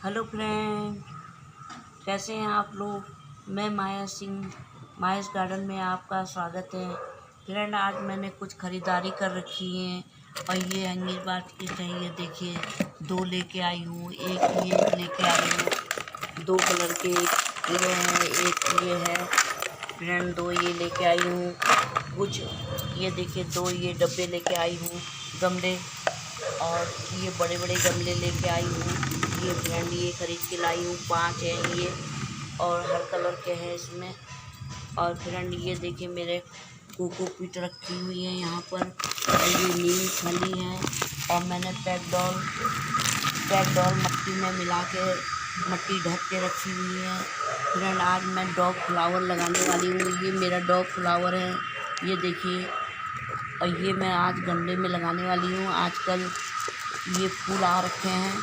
Hello friend, कैसे हैं आप लोग। मैं माया सिंह, मायास गार्डन में आपका स्वागत है। फ्रेंड, आज मैंने कुछ ख़रीदारी कर रखी है और ये हैंगिंग बास्केट है। ये देखिए, 2 लेके आई हूँ। एक ये लेके आई हूँ, 2 कलर के ये हैं, एक ये है। फ्रेंड, 2 ये लेके आई हूँ। कुछ ये देखिए, 2 ये डब्बे लेके आई हूँ, गमले। और ये बड़े बड़े गमले लेके आई हूँ। ये फ्रेंड, ये खरीद के लाई हूँ, 5 हैं ये, और हर कलर के हैं इसमें। और फ्रेंड, ये देखिए, मेरे कोकोपीट रखी हुई है यहाँ पर। और ये नीम फली है। और मैंने पैक डॉल मट्टी में मिला के मट्टी ढक के रखी हुई है। फ्रेंड, आज मैं डॉग फ्लावर लगाने वाली हूँ। ये मेरा डॉग फ्लावर है, ये देखिए। और ये मैं आज गमले में लगाने वाली हूँ। आजकल ये फूल आ रखे हैं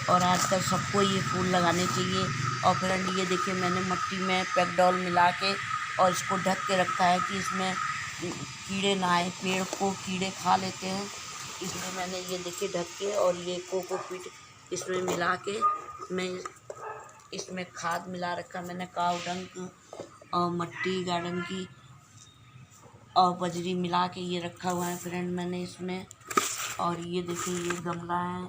और आजकल सबको ये फूल लगाने चाहिए। और फ्रेंड, ये देखिए, मैंने मट्टी में पैकडॉल मिला के और इसको ढक के रखा है कि इसमें कीड़े ना आए। पेड़ को कीड़े खा लेते हैं, इसलिए मैंने ये देखिए ढक के, और ये कोकोपीट इसमें मिला के मैं इसमें खाद मिला रखा। मैंने काव डंक और मट्टी गार्डन की और बजरी मिला के ये रखा हुआ है फ्रेंड मैंने इसमें। और ये देखिए, ये गमला है।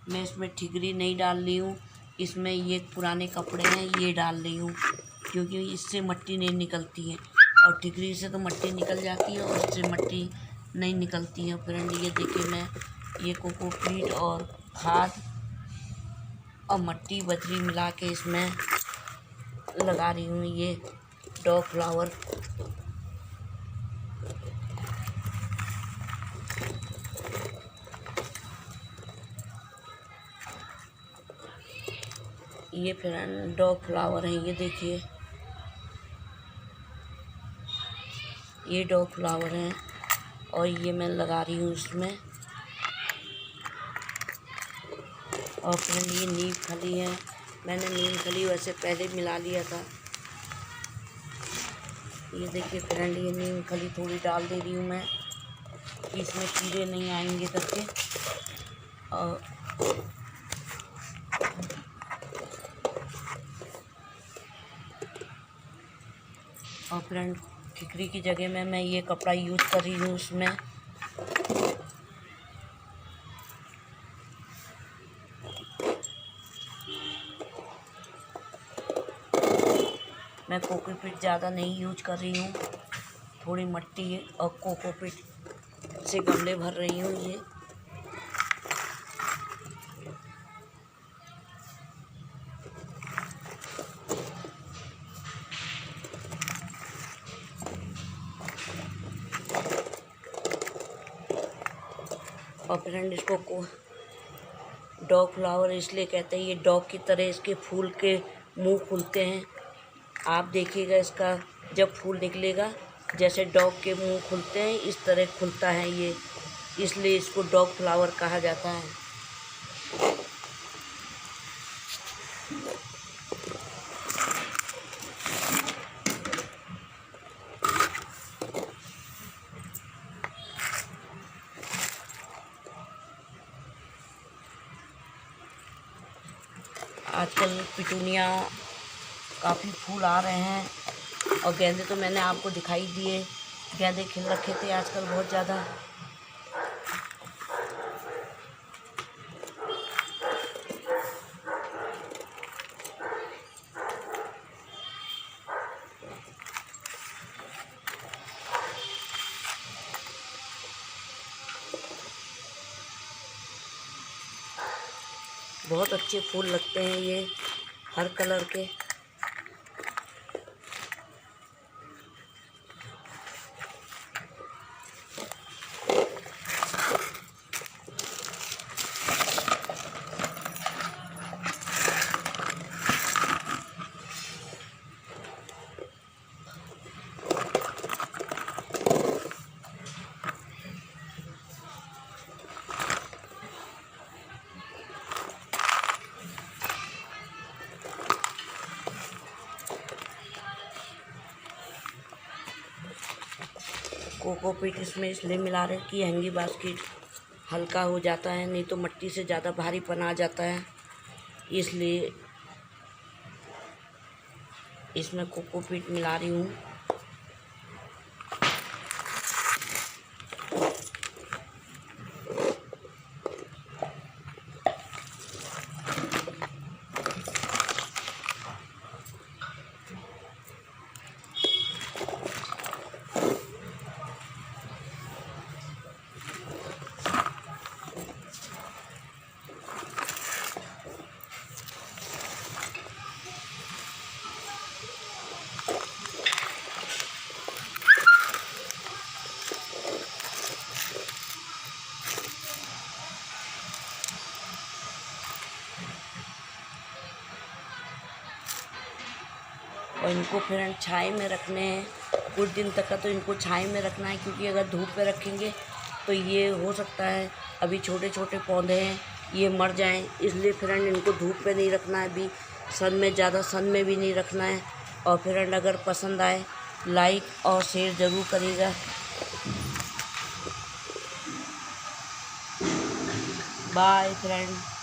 मैं इसमें ठिकरी नहीं डाल रही हूँ, इसमें ये पुराने कपड़े हैं ये डाल रही हूँ, क्योंकि इससे मिट्टी नहीं निकलती है। और ठिकरी से तो मिट्टी निकल जाती है और इससे मिट्टी नहीं निकलती है। फ्रेंड, ये देखिए, मैं ये कोकोपीट और खाद और मट्टी बजरी मिला के इसमें लगा रही हूँ ये डॉग फ्लावर। ये फ्रेंड, डॉग फ्लावर है, ये देखिए, ये डॉग फ्लावर हैं और ये मैं लगा रही हूँ इसमें। और फ्रेंड, ये नीम फली है। मैंने नीम फली वैसे पहले मिला लिया था। ये देखिए फ्रेंड, ये नीम फली थोड़ी डाल दे रही हूँ मैं कि इसमें कीड़े नहीं आएंगे करके। और फ्रेंड, ठिकरी की जगह में मैं ये कपड़ा यूज़ कर रही हूँ उसमें। मैं कोकोपीट ज़्यादा नहीं यूज कर रही हूँ, थोड़ी मिट्टी और कोकोपीट से गमले भर रही हूँ ये। और फ्रेंड, इसको डॉग फ्लावर इसलिए कहते हैं, ये डॉग की तरह इसके फूल के मुंह खुलते हैं। आप देखिएगा, इसका जब फूल निकलेगा जैसे डॉग के मुंह खुलते हैं इस तरह खुलता है ये, इसलिए इसको डॉग फ्लावर कहा जाता है। आजकल पिटूनिया काफ़ी फूल आ रहे हैं और गेंदे तो मैंने आपको दिखाई दिए, गेंदे खिल रखे थे आजकल बहुत ज़्यादा। बहुत अच्छे फूल लगते हैं ये, हर कलर के। कोकोपीट इसमें इसलिए मिला रहे कि हैंगी बास्केट हल्का हो जाता है, नहीं तो मिट्टी से ज़्यादा भारीपन आ जाता है। इसलिए इसमें कोकोपीट मिला रही हूँ। और इनको फिर छाई में रखने हैं कुछ दिन तक का। तो इनको छाई में रखना है, क्योंकि अगर धूप पे रखेंगे तो ये हो सकता है अभी छोटे छोटे पौधे हैं ये मर जाएं। इसलिए फ्रेंड इनको धूप पे नहीं रखना है, अभी सन में, ज़्यादा सन में भी नहीं रखना है। और फ्रेंड अगर पसंद आए लाइक और शेयर ज़रूर करिएगा। Bye friend.